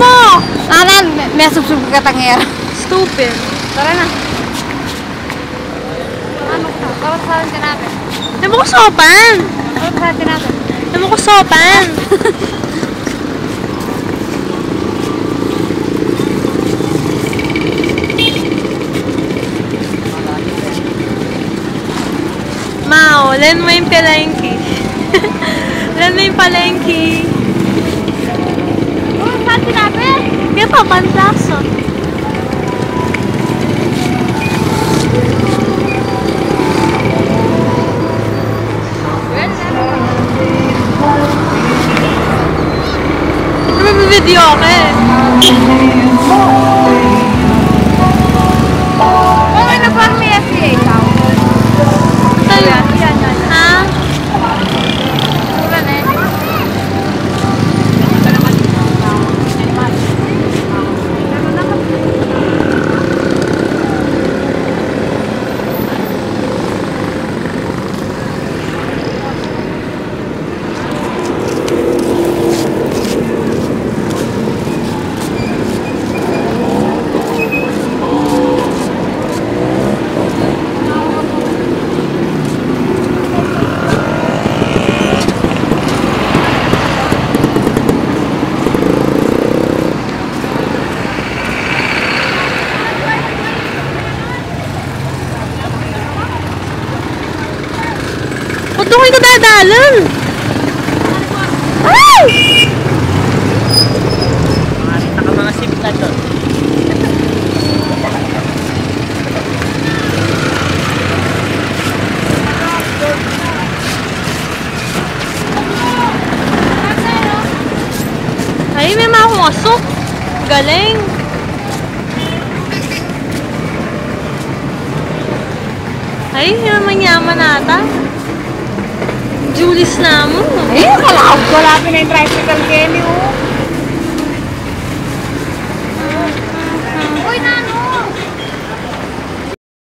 mo! Anan, may subsub ka tangera. Stupid. Tara na. Ano ka? Tawag sa atin natin. Hindi mo ko sopan! Tawag sa atin natin. Hindi mo ko sopan! Mao, len mo yung palengke. Len mo yung palengke. Oh, sa atin natin? Kaya pa, pantaso. Video ako eh. Okay na parang may FCA ikaw. Tayo. Yan. Ha? Wala na eh. Ba't doon kayo dadaalan? Ay! Mga sip na to. Ay, may mga kumasok. Galing. Ay, yung manyaman nata. Julis na mo. Eh, kalakab ko lapin na yung tricycle Kenny oh.